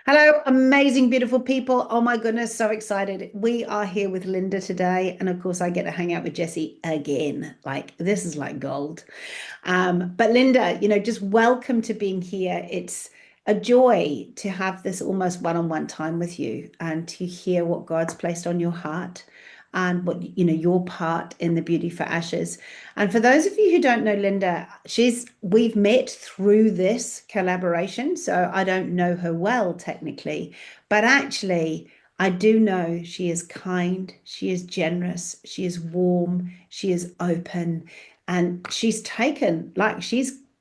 Hello, amazing, beautiful people. Oh my goodness, so excited. We are here with Linda today. And of course, I get to hang out with Jesse again. Like, this is like gold. But Linda, just welcome to being here. It's a joy to have this almost one-on-one time with you and to hear what God's placed on your heart and what, your part in the Beauty for Ashes. And for those of you who don't know Linda, we've met through this collaboration. So I don't know her well technically, but actually I do know she is kind, she is generous, she is warm, she is open, and she's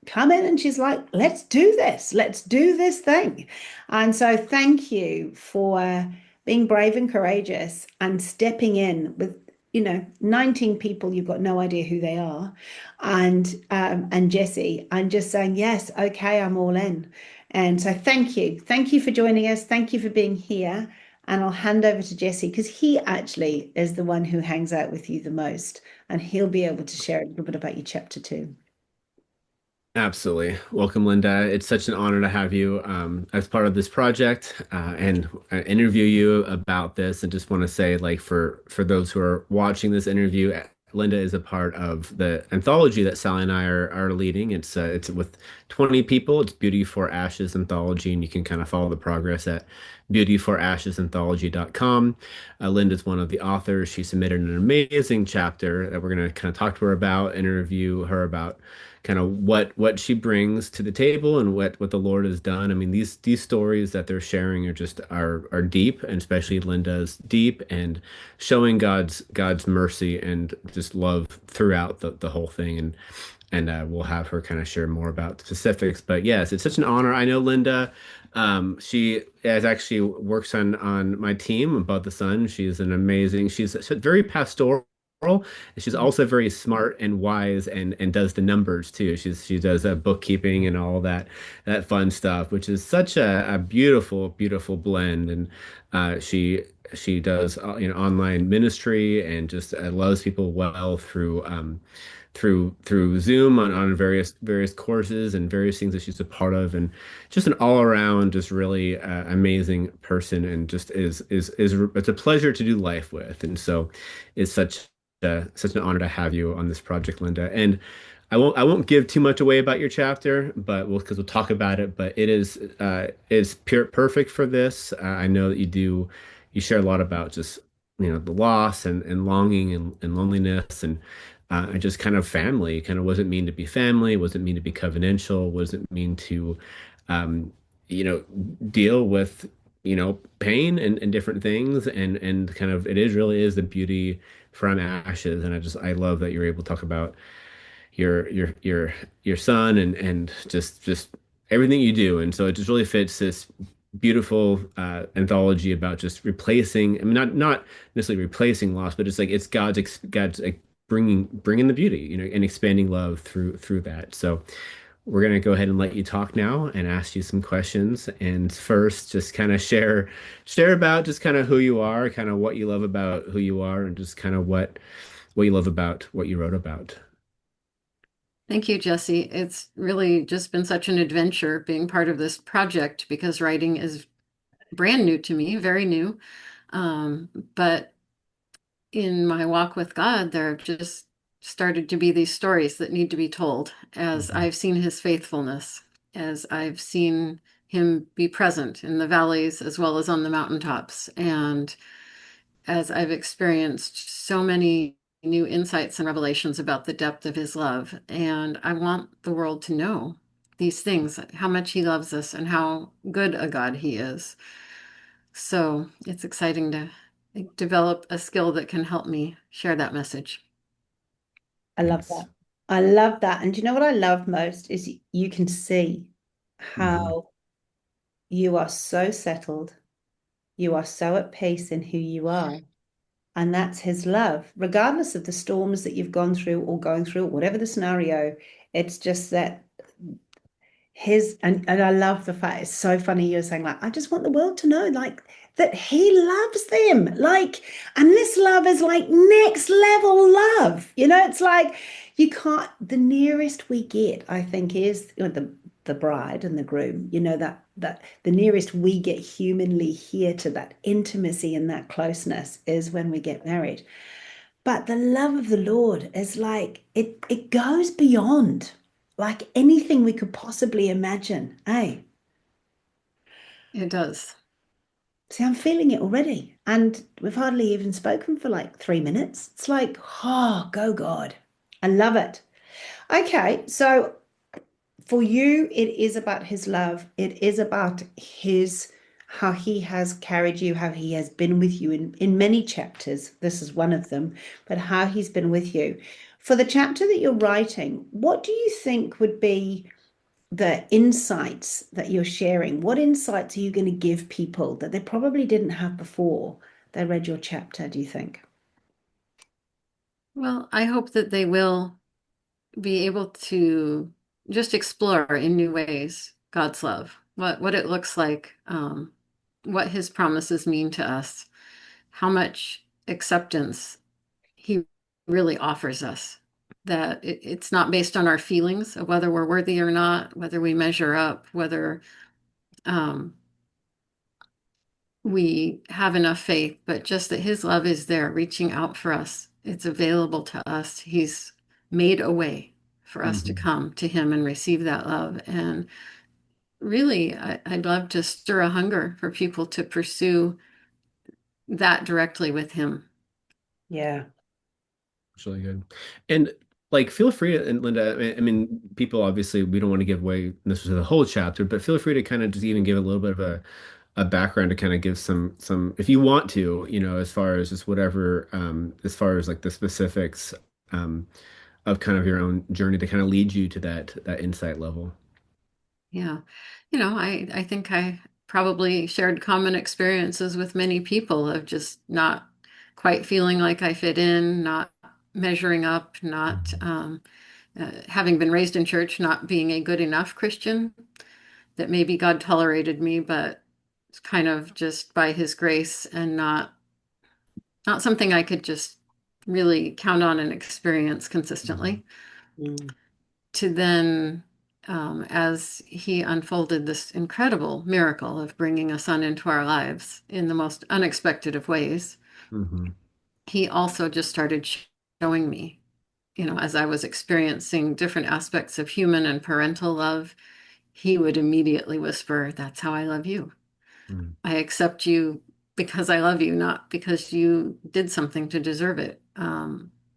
come in and she's like, let's do this thing. And so thank you for being brave and courageous and stepping in with 19 people. You've got no idea who they are, and Jesse, and just saying yes, okay, I'm all in. And so thank you for joining us, thank you for being here. And I'll hand over to Jesse because he actually is the one who hangs out with you the most, and he'll be able to share a little bit about your chapter two. Absolutely. Welcome, Linda. It's such an honor to have you as part of this project and interview you about this. And just want to say, like, for those who are watching this interview, Linda is a part of the anthology that Sally and I are leading. It's with 20 people. It's Beauty for Ashes anthology, and you can kind of follow the progress at beautyforashesanthology.com. Linda's one of the authors. She submitted an amazing chapter that we're going to kind of talk to her about, interview her about kind of what she brings to the table and what the Lord has done. I mean, these stories that they're sharing are deep, and especially Linda's deep and showing God's mercy and just love throughout the whole thing. And we'll have her kind of share more about specifics. But yes, it's such an honor. I know Linda. She has actually works on my team about the Sun. She's very pastoral. And she's also very smart and wise and does the numbers too. She does bookkeeping and all that fun stuff, which is such a beautiful blend. And she does online ministry and just loves people well through Zoom on various courses and various things that she's a part of, and just an all around just really amazing person, and just is it's a pleasure to do life with. And so it's such an honor to have you on this project, Linda. And I won't give too much away about your chapter, but we'll talk about it. But is pure perfect for this. I know that you share a lot about just the loss and longing and loneliness and just kind of family. Kind of what does it mean to be family? What does it mean to be covenantal? What does it mean to um, you know deal with pain and different things, and kind of really is the beauty from ashes. And I love that you're able to talk about your son and just everything you do. And so it just really fits this beautiful anthology about just replacing, I mean, not necessarily replacing loss, but it's like it's God's like bringing the beauty, and expanding love through that. So we're going to go ahead and let you talk now and ask you some questions. And first, just kind of share about just kind of who you are, kind of what you love about who you are, and just kind of what you love about what you wrote about. Thank you, Jesse. It's really just been such an adventure being part of this project because writing is brand new to me, very new. But in my walk with God, there have just started to be these stories that need to be told as Mhm. I've seen his faithfulness, as I've seen him be present in the valleys as well as on the mountaintops. And as I've experienced so many new insights and revelations about the depth of his love. And I want the world to know these things, how much he loves us and how good a God he is. So it's exciting to develop a skill that can help me share that message. I love that. Yes. I love that. And do you know what I love most is you can see Hmm. how you are so settled, you are so at peace in who you are. And that's his love, regardless of the storms that you've gone through or going through, whatever the scenario. It's just that and I love the fact it's so funny you're saying, like, I just want the world to know, like, that he loves them. Like, and this love is like next level love. It's like you can't, the nearest we get, I think, is the the bride and the groom, that the nearest we get humanly here to that intimacy and that closeness is when we get married. But the love of the Lord is like it goes beyond like anything we could possibly imagine. Hey, It does. see, I'm feeling it already. And we've hardly even spoken for like 3 minutes. It's like, oh, go God. I love it. Okay, so for you, it is about his love. It is about his how he has carried you, how he has been with you in many chapters. This is one of them, but how he's been with you. For the chapter that you're writing, what do you think would be the insights that you're sharing? What insights are you going to give people that they probably didn't have before they read your chapter, do you think? Well, I hope that they will be able to just explore in new ways God's love, what it looks like, what his promises mean to us, how much acceptance he really offers us. That it's not based on our feelings of whether we're worthy or not, whether we measure up, whether um, we have enough faith, but just that his love is there, reaching out for us. It's available to us. He's made a way for us to Hmm. come to him and receive that love. And really, I'd love to stir a hunger for people to pursue that directly with him. Yeah. It's really good. And like, feel free to, and Linda, I mean, people obviously, we don't want to give away this was the whole chapter, but feel free to kind of just even give a little bit of a background to kind of give some, if you want to, as far as just whatever, as far as like the specifics, um, of kind of your own journey to kind of lead you to that insight level. Yeah. I think I probably shared common experiences with many people of just not quite feeling like I fit in, not measuring up, not Mhm. having been raised in church, not being a good enough Christian, that maybe God tolerated me, but it's kind of just by his grace and not something I could just really count on and experience Mhm. consistently. Mm. To then, as he unfolded this incredible miracle of bringing a son into our lives in the most unexpected of ways, Mhm. he also just started showing me, as I was experiencing different aspects of human and parental love, he would immediately whisper, "That's how I love you. Mhm. I accept you because I love you, not because you did something to deserve it.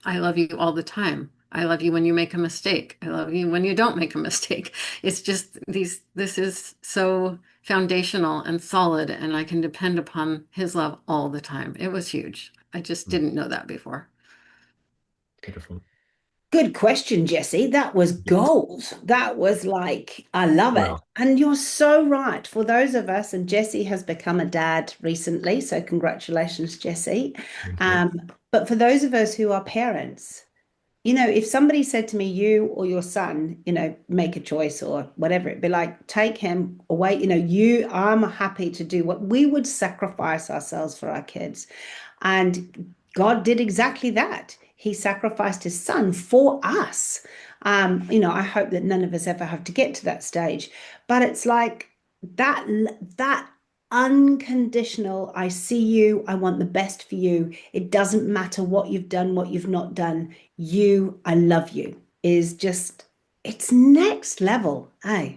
I love you all the time. I love you when you make a mistake. I love you when you don't make a mistake." It's just this is so foundational and solid, and I can depend upon his love all the time. It was huge. I just Mhm. didn't know that before. Beautiful. Good question, Jesse. That was gold. That was like, I love it. Well, And you're so right. For those of us, and Jesse has become a dad recently, so congratulations, Jesse. thank you. But for those of us who are parents, if somebody said to me, you or your son, make a choice or whatever, it'd be like, take him away. I'm happy to do what we would sacrifice ourselves for our kids. And God did exactly that. He sacrificed his son for us. I hope that none of us ever have to get to that stage. But it's like that that unconditional, I see you, I want the best for you. It doesn't matter what you've done, what you've not done. I love you, is just, it's next level. Eh?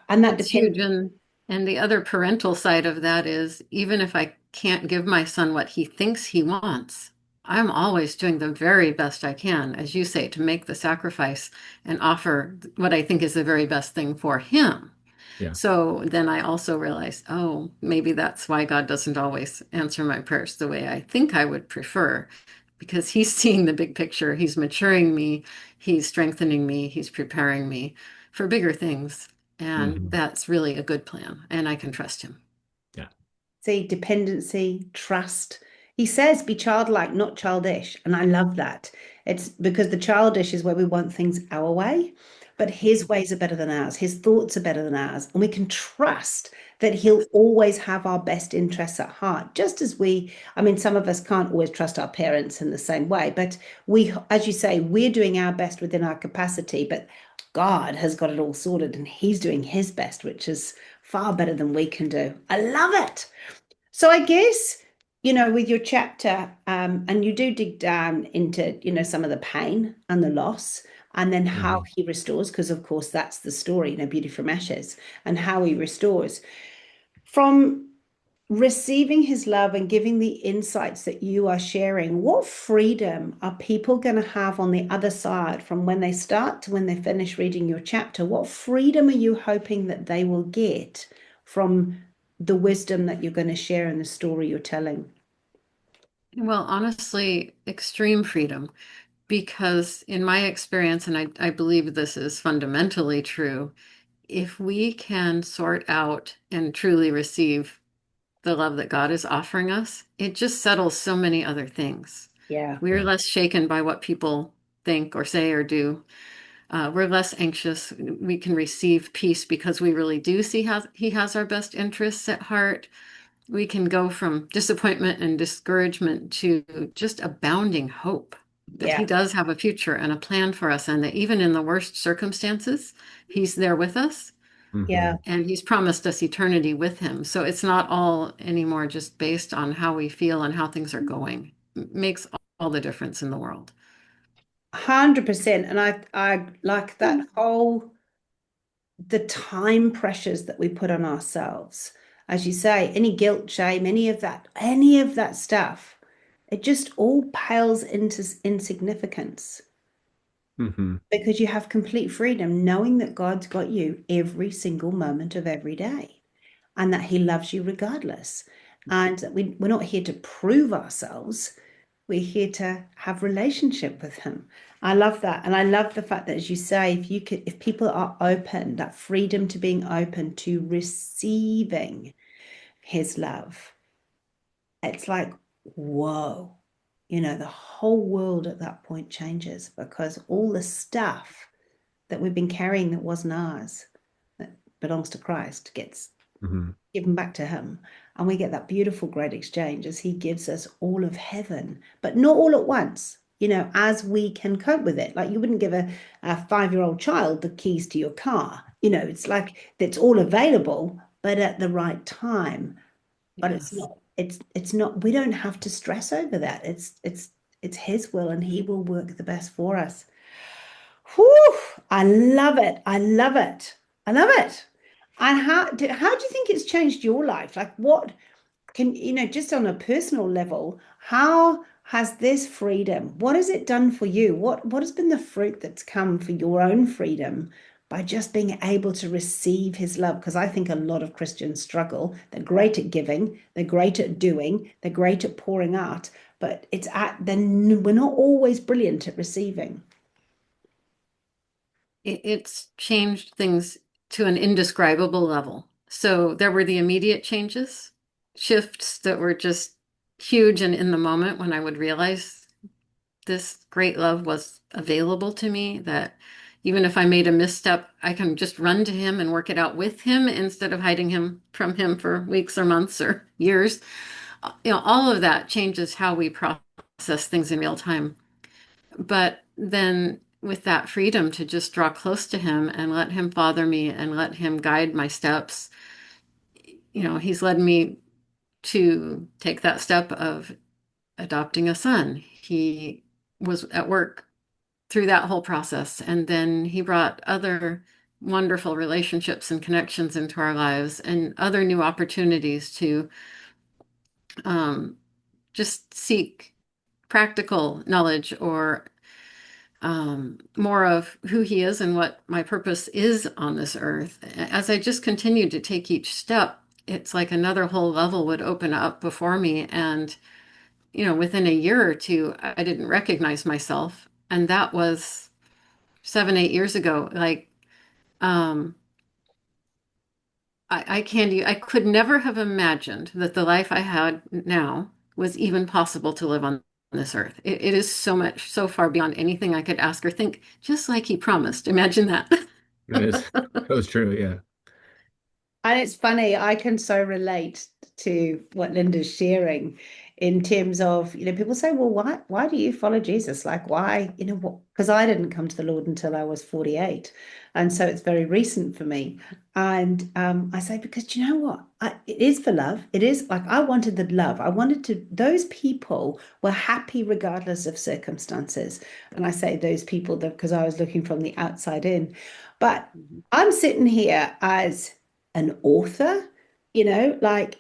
And that It's huge. depends. And the other parental side of that is even if I can't give my son what he thinks he wants, I'm always doing the very best I can, as you say, to make the sacrifice and offer what I think is the very best thing for him. Yeah. So then I also realized, oh, maybe that's why God doesn't always answer my prayers the way I think I would prefer, because He's seeing the big picture. He's maturing me, He's strengthening me, He's preparing me for bigger things. And Hmm. that's really a good plan, and I can trust Him. Yeah. See, dependency, trust. He says, be childlike, not childish. And I love that. It's because the childish is where we want things our way, but his ways are better than ours. His thoughts are better than ours. And we can trust that he'll Yes. always have our best interests at heart, just as I mean, some of us can't always trust our parents in the same way, but as you say, we're doing our best within our capacity, but God has got it all sorted and he's doing his best, which is far better than we can do. I love it. So I guess, with your chapter, and you do dig down into, some of the pain and the loss, and then how Hmm. he restores, because of course that's the story, beauty from ashes, and how he restores. From receiving his love and giving the insights that you are sharing, what freedom are people going to have on the other side from when they start to when they finish reading your chapter? What freedom are you hoping that they will get from the wisdom that you're going to share in the story you're telling? Well, honestly, extreme freedom, because in my experience, and I believe this is fundamentally true, if we can sort out and truly receive the love that God is offering us, it just settles so many other things. Yeah, We're Yeah. less shaken by what people think or say or do. We're less anxious. We can receive peace because we really do see how He has our best interests at heart. We can go from disappointment and discouragement to just abounding hope that He yeah, does have a future and a plan for us, and that even in the worst circumstances, He's there with us yeah. Hmm. and He's promised us eternity with Him. So it's not all anymore just based on how we feel and how things are going. It makes all the difference in the world. 100%. And I like that whole the time pressures that we put on ourselves. As you say, any guilt, shame, any of that stuff, it just all pales into insignificance Hmm. because you have complete freedom knowing that God's got you every single moment of every day and that He loves you regardless. And that we're not here to prove ourselves. We're here to have relationship with him. I love that. And I love the fact that, as you say, if people are open, that freedom to being open to receiving his love, it's like, whoa, the whole world at that point changes because all the stuff that we've been carrying that wasn't ours, that belongs to Christ, gets Hmm. given back to him. And we get that beautiful, great exchange as he gives us all of heaven, but not all at once, as we can cope with it. Like you wouldn't give a 5-year-old child the keys to your car. It's like it's all available, but at the right time. But it's Yes. not, it's not, we don't have to stress over that. It's his will and he will work the best for us. Whew, I love it. I love it. I love it. And how do you think it's changed your life? Like what can, just on a personal level, how has this freedom, what has it done for you? What has been the fruit that's come for your own freedom by just being able to receive his love? Because I think a lot of Christians struggle. They're great at giving, they're great at doing, they're great at pouring out, but then we're not always brilliant at receiving. It's changed things to an indescribable level. So there were the immediate changes, shifts that were just huge and in the moment when I would realize this great love was available to me, that even if I made a misstep, I can just run to him and work it out with him instead of hiding him from him for weeks or months or years. All of that changes how we process things in real time. But then with that freedom to just draw close to him and let him father me and let him guide my steps, he's led me to take that step of adopting a son. He was at work through that whole process. And then he brought other wonderful relationships and connections into our lives and other new opportunities to um, just seek practical knowledge or more of who he is and what my purpose is on this earth. As I just continued to take each step, it's like another whole level would open up before me. And, within a year or two, I didn't recognize myself. And that was 7, 8 years ago. Like, um, I could never have imagined that the life I had now was even possible to live on this earth. It is so much, so far beyond anything I could ask or think, just like he promised. Imagine that. That is, that was true. Yeah. And it's funny, I can so relate to what Linda's sharing. in terms of, people say, well, why do you follow Jesus? Like, why, what? Because I didn't come to the Lord until I was 48. And so it's very recent for me. And I say, because do you know what? It is for love. It is like I wanted the love. I wanted to, those people were happy regardless of circumstances. And I say those people because I was looking from the outside in. But Mhm. I'm sitting here as an author, like,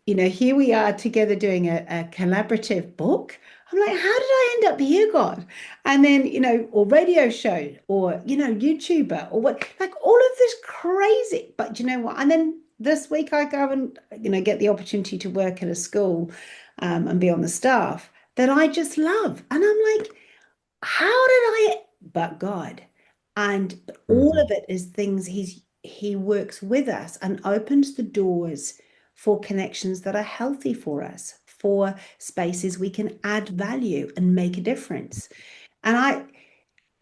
here we are together doing a collaborative book. I'm like, how did I end up here, God? And then, or radio show or, YouTuber or what, like all of this crazy. But you know what? And then this week I go and, get the opportunity to work at a school and be on the staff that I just love. And I'm like, how did I, but God. And all of Hmm. it is things he works with us and opens the doors for connections that are healthy for us, for spaces we can add value and make a difference. And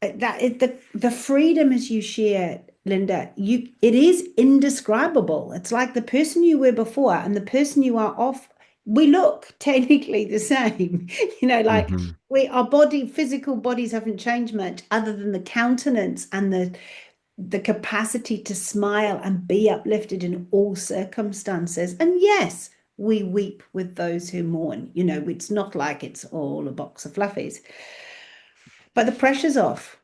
that is the freedom as you share, Linda, it is indescribable. It's like the person you were before and the person you are off, we look technically the same. Like Hmm. our physical bodies haven't changed much other than the countenance and the capacity to smile and be uplifted in all circumstances. And yes, we weep with those who mourn. It's not like it's all a box of fluffies, but the pressure's off.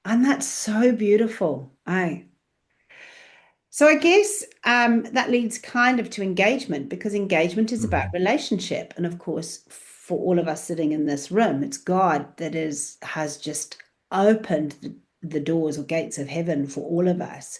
And that's so beautiful. So I guess that leads kind of to engagement because engagement is about Hmm. relationship. And of course, for all of us sitting in this room, it's God that has just opened the doors or gates of heaven for all of us.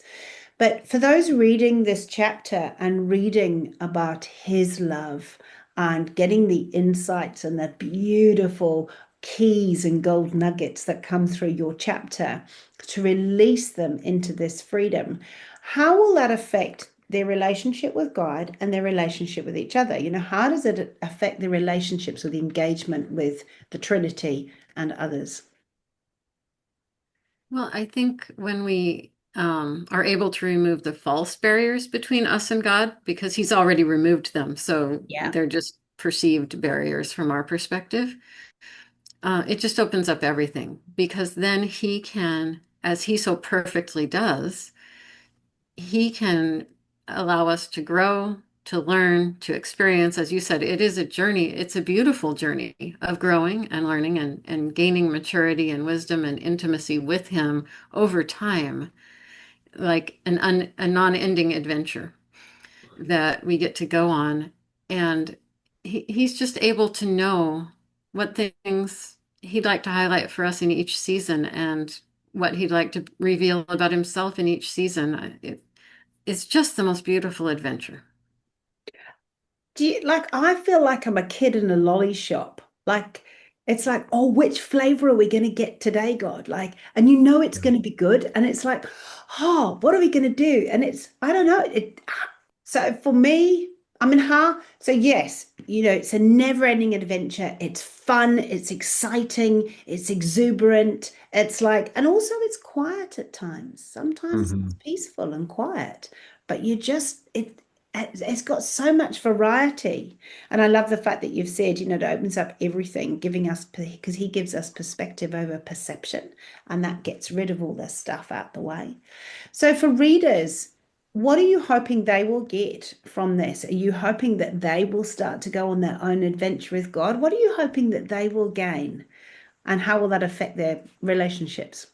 But for those reading this chapter and reading about his love and getting the insights and the beautiful keys and gold nuggets that come through your chapter to release them into this freedom, how will that affect their relationship with God and their relationship with each other? How does it affect their relationships with engagement with the Trinity and others? Well, I think when we are able to remove the false barriers between us and God, because He's already removed them, so Yeah. they're just perceived barriers from our perspective, it just opens up everything because then He can, as He so perfectly does, He can allow us to grow, to learn, to experience. As you said, it is a journey. It's a beautiful journey of growing and learning and gaining maturity and wisdom and intimacy with Him over time, like a non-ending adventure that we get to go on. And he's just able to know what things he'd like to highlight for us in each season and what he'd like to reveal about himself in each season. It's just the most beautiful adventure. I feel like I'm a kid in a lolly shop. Like it's like, oh, which flavor are we going to get today, God? Like, and it's Yeah. going to be good. And it's like, oh, what are we going to do? And I don't know. So for me, I'm in ha. So yes, it's a never-ending adventure. It's fun, it's exciting, it's exuberant. It's like, and also it's quiet at times. Sometimes it's Hmm. peaceful and quiet, but it's got so much variety. And I love the fact that you've said, it opens up everything, giving us, because he gives us perspective over perception, and that gets rid of all this stuff out the way. So for readers, what are you hoping they will get from this? Are you hoping that they will start to go on their own adventure with God? What are you hoping that they will gain? And how will that affect their relationships?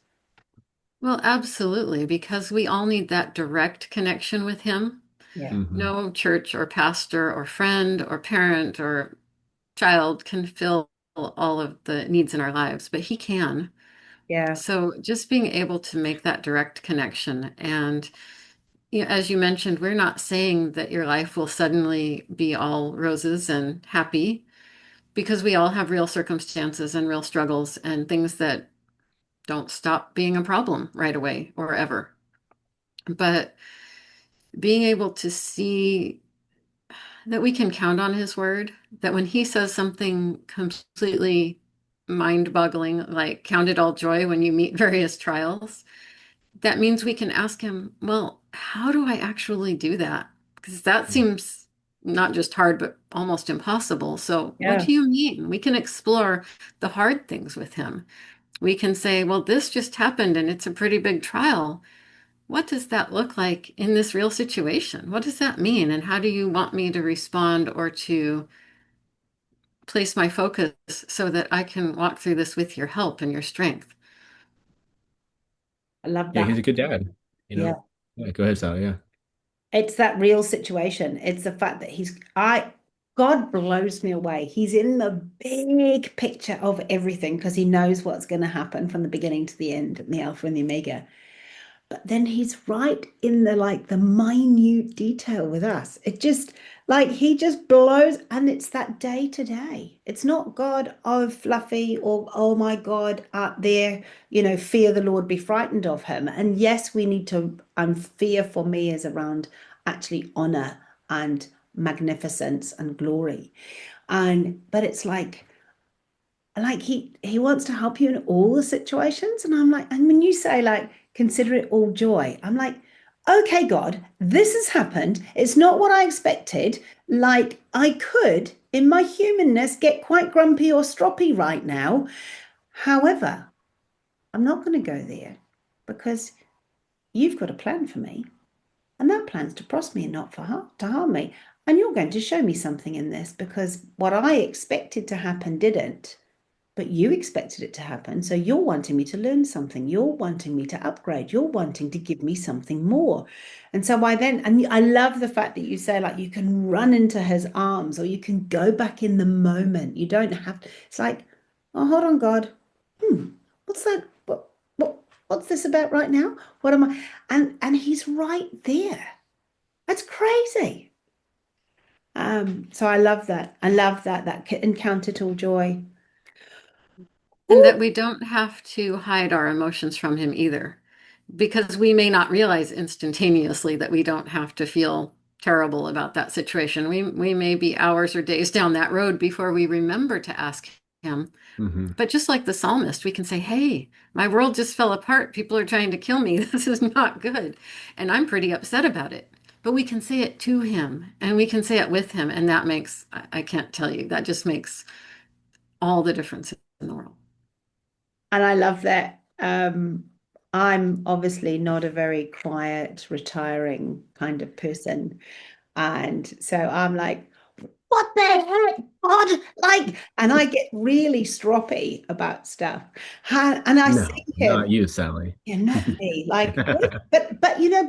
Well, absolutely, because we all need that direct connection with Him. Yeah. Hmm. No church or pastor or friend or parent or child can fill all of the needs in our lives, but He can. Yeah. So just being able to make that direct connection. And as you mentioned, we're not saying that your life will suddenly be all roses and happy because we all have real circumstances and real struggles and things that don't stop being a problem right away or ever. But being able to see that we can count on his word, that when he says something completely mind-boggling, like count it all joy when you meet various trials, that means we can ask him, well, how do I actually do that? Because that seems not just hard, but almost impossible. So, what Yeah. do you mean? We can explore the hard things with him. We can say, well, this just happened and it's a pretty big trial. What does that look like in this real situation? What does that mean? And how do you want me to respond or to place my focus so that I can walk through this with your help and your strength? I love Yeah, that. he's a good dad, you know. Yeah. Yeah, go ahead, Sally. Yeah. It's that real situation. It's the fact that God blows me away. He's in the big picture of everything because he knows what's going to happen from the beginning to the end, the Alpha and the Omega. But then he's right in the like the minute detail with us. It just like he just blows, and it's that day to day. It's not God, oh fluffy, or oh my God, out there, fear the Lord, be frightened of him. And yes, we need to, fear for me is around actually honor and magnificence and glory. And but it's like he wants to help you in all the situations, and I'm like, and when you say like consider it all joy, I'm like, okay, God, this has happened, it's not what I expected. Like I could in my humanness get quite grumpy or stroppy right now. However, I'm not going to go there because you've got a plan for me, and that plan's to prosper me and not to harm me. And you're going to show me something in this because what I expected to happen didn't, but you expected it to happen. So you're wanting me to learn something. You're wanting me to upgrade. You're wanting to give me something more. And so and I love the fact that you say, like, you can run into his arms or you can go back in the moment. You don't have to, it's like, oh, hold on, God. What's that? What's this about right now? What am I? And he's right there. That's crazy. So I love that. I love that encounter all joy. And Ooh, that we don't have to hide our emotions from him either, because we may not realize instantaneously that we don't have to feel terrible about that situation. We may be hours or days down that road before we remember to ask him. Hmm. But just like the psalmist, we can say, hey, my world just fell apart. People are trying to kill me. This is not good. And I'm pretty upset about it. But we can say it to him and we can say it with him. And that makes, I can't tell you, that just makes all the difference in the world. and I love that. I'm obviously not a very quiet, retiring kind of person. And so I'm like, what the heck, God? Like, and I get really stroppy about stuff. And I see No, not him. you, Sally. Yeah, not me. Like, but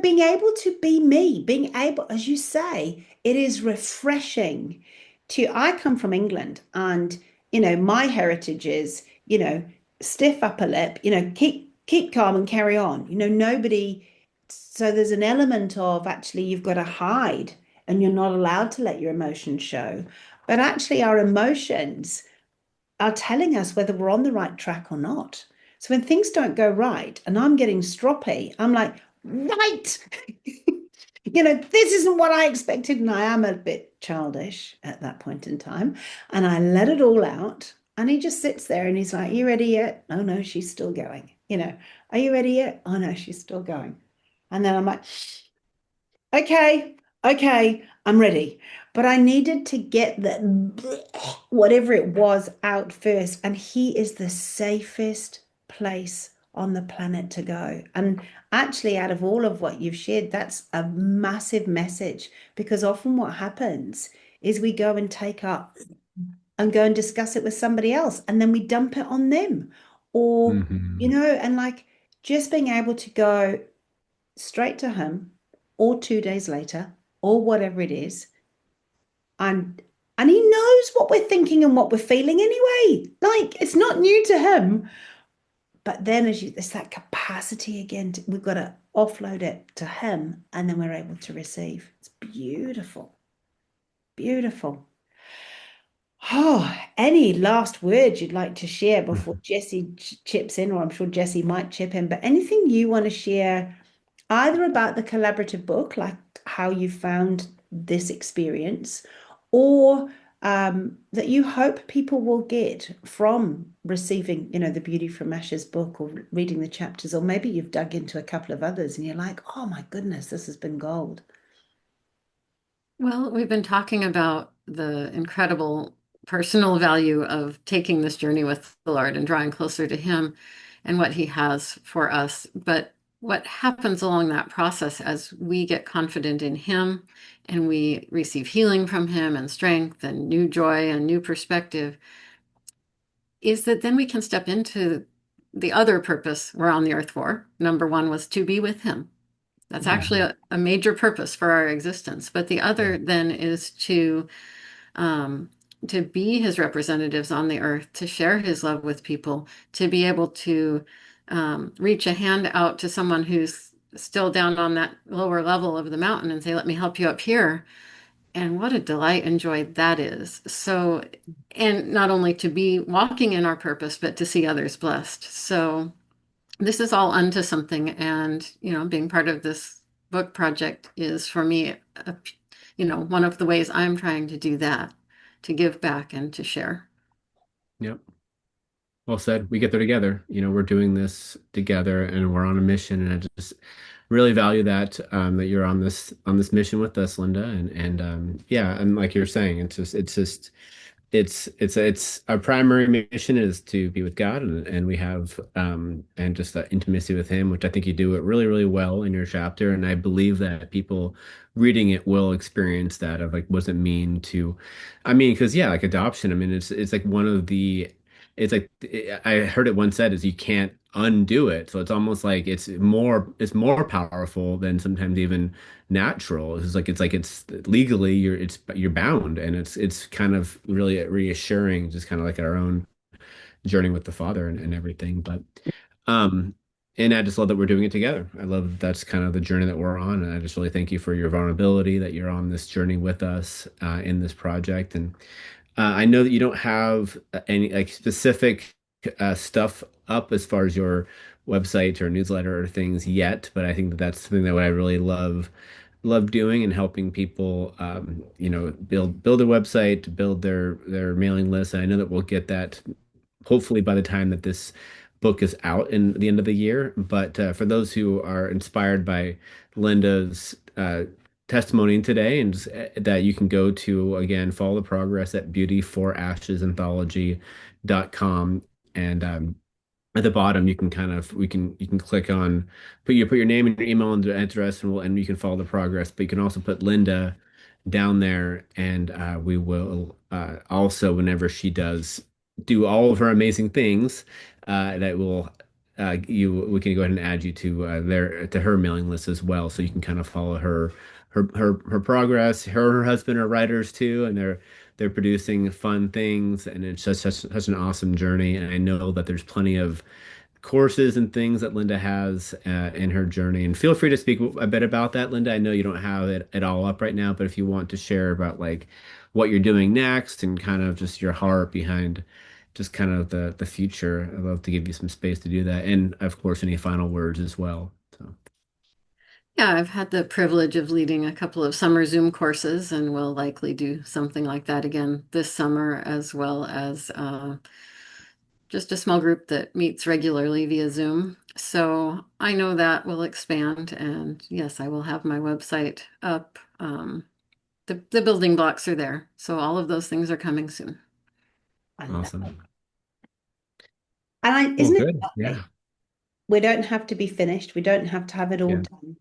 being able to be me, being able, as you say, it is refreshing to, I come from England, and my heritage is, stiff upper lip, keep calm and carry on. Nobody, so there's an element of actually you've got to hide and you're not allowed to let your emotions show. But actually our emotions are telling us whether we're on the right track or not. So when things don't go right and I'm getting stroppy, I'm like, right, this isn't what I expected. And I am a bit childish at that point in time. And I let it all out. And he just sits there and he's like, you ready yet? Oh, no, she's still going. Are you ready yet? Oh, no, she's still going. And then I'm like, okay, okay, I'm ready. But I needed to get the whatever it was out first. And he is the safest place on the planet to go. And actually, out of all of what you've shared, that's a massive message because often what happens is we go and take up and go and discuss it with somebody else and then we dump it on them. Or, Hmm. and like just being able to go straight to him or 2 days later or whatever it is, and he knows what we're thinking and what we're feeling anyway. Like it's not new to him. But then there's that capacity again we've got to offload it to him and then we're able to receive. It's beautiful. Beautiful. Oh, any last words you'd like to share before Jesse chips in, or I'm sure Jesse might chip in, but anything you want to share either about the collaborative book, like how you found this experience, or that you hope people will get from receiving, the Beauty from Ashes book or reading the chapters, or maybe you've dug into a couple of others and you're like, oh my goodness, this has been gold. Well, we've been talking about the incredible personal value of taking this journey with the Lord and drawing closer to Him and what He has for us. But what happens along that process as we get confident in Him and we receive healing from Him and strength and new joy and new perspective is that then we can step into the other purpose we're on the earth for. Number one was to be with Him. That's actually Mhm. a major purpose for our existence. But the Yeah. other then is um, to be his representatives on the earth, to share his love with people, to be able to reach a hand out to someone who's still down on that lower level of the mountain and say, let me help you up here. And what a delight and joy that is. So, and not only to be walking in our purpose, but to see others blessed. So, this is all unto something. And, being part of this book project is for me, one of the ways I'm trying to do that, to give back and to share. Yep. Well said. We get there together. We're doing this together and we're on a mission. And I just really value that that you're on this mission with us, Linda. And yeah, and like you're saying, it's our primary mission is to be with God and we have and just that intimacy with him, which I think you do it really, really well in your chapter. And I believe that people reading it will experience that of like what does it mean to I mean, because yeah, like adoption, I mean it's like one of the it's like I heard it once said is you can't undo it. So it's almost like it's more powerful than sometimes even natural. It's legally you're bound, and it's kind of really reassuring, just kind of like our own journey with the Father and everything. But um, and I just love that we're doing it together. I love that that's kind of the journey that we're on, and I just really thank you for your vulnerability that you're on this journey with us in this project. And I know that you don't have any like specific stuff up as far as your website or newsletter or things yet, but I think that that's something that I really love doing and helping people, build a website, build their mailing list. And I know that we'll get that hopefully by the time that this book is out in the end of the year. But for those who are inspired by Linda's testimony today, and that you can go to again, follow the progress at beautyforashesanthology.com. And at the bottom you can kind of we can you can click on put your name and your email and address and you can follow the progress, but you can also put Linda down there, and we will also whenever she does do all of her amazing things that will you we can go ahead and add you to her mailing list as well, so you can kind of follow her progress. Her husband are writers too, and they're producing fun things, and it's just such an awesome journey. And I know that there's plenty of courses and things that Linda has in her journey. And feel free to speak a bit about that, Linda. I know you don't have it all up right now, but if you want to share about like what you're doing next and kind of just your heart behind just kind of the future, I'd love to give you some space to do that. And of course, any final words as well. So Yeah, I've had the privilege of leading a couple of summer Zoom courses, and will likely do something like that again this summer, as well as just a small group that meets regularly via Zoom. So I know that will expand, and yes, I will have my website up. The building blocks are there, so all of those things are coming soon. I love it. awesome. Well, Isn't it good. lovely? Yeah. We don't have to be finished. We don't have to have it all Yeah. done.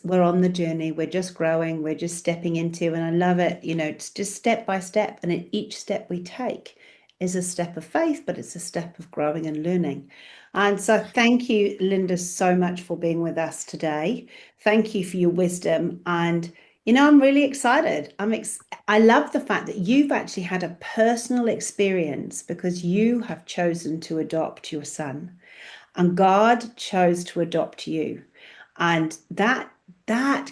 We're on the journey. We're just growing. We're just stepping into, and I love it. It's just step by step. And in each step we take is a step of faith, but it's a step of growing and learning. And so thank you, Linda, so much for being with us today. Thank you for your wisdom. And, I'm really excited. I love the fact that you've actually had a personal experience because you have chosen to adopt your son. And God chose to adopt you. And that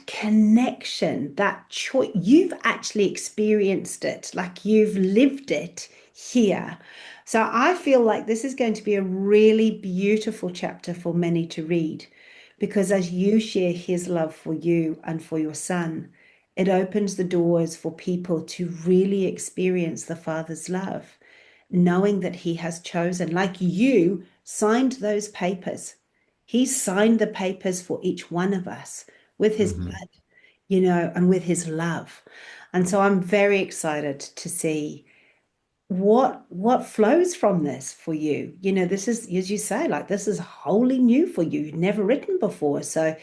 connection, that choice, you've actually experienced it, like you've lived it here. So I feel like this is going to be a really beautiful chapter for many to read, because as you share his love for you and for your son, it opens the doors for people to really experience the Father's love, knowing that he has chosen, like you signed those papers. He signed the papers for each one of us with his Hmm. blood. and with his love. And so I'm very excited to see what flows from this for you. This is, as you say, like this is wholly new for you. You've never written before. So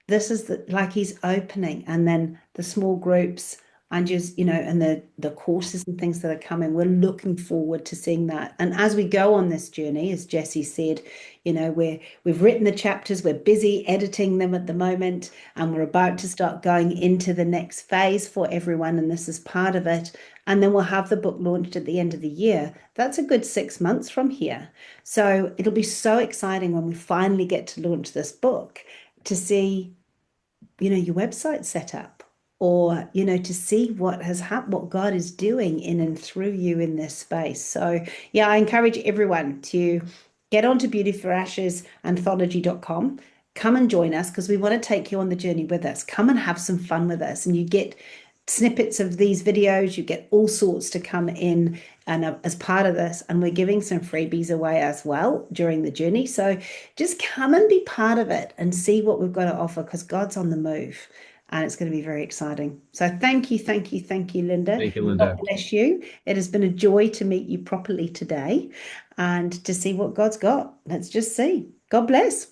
this is like he's opening, and then the small groups and just and the courses and things that are coming, we're looking forward to seeing that. And as we go on this journey, as Jesse said, we've written the chapters, we're busy editing them at the moment, and we're about to start going into the next phase for everyone, and this is part of it. And then we'll have the book launched at the end of the year. That's a good 6 months from here. So it'll be so exciting when we finally get to launch this book, to see your website set up, or to see what has happened, what God is doing in and through you in this space. So yeah, I encourage everyone to get onto beautyforashesanthology.com. Come and join us, because we want to take you on the journey with us. Come and have some fun with us, and you get snippets of these videos, you get all sorts to come in and as part of this, and we're giving some freebies away as well during the journey. So just come and be part of it and see what we've got to offer, because God's on the move and it's going to be very exciting. So thank you, thank you, thank you, Linda. Thank you, God Linda. bless you. It has been a joy to meet you properly today and to see what God's got. Let's just see. God bless.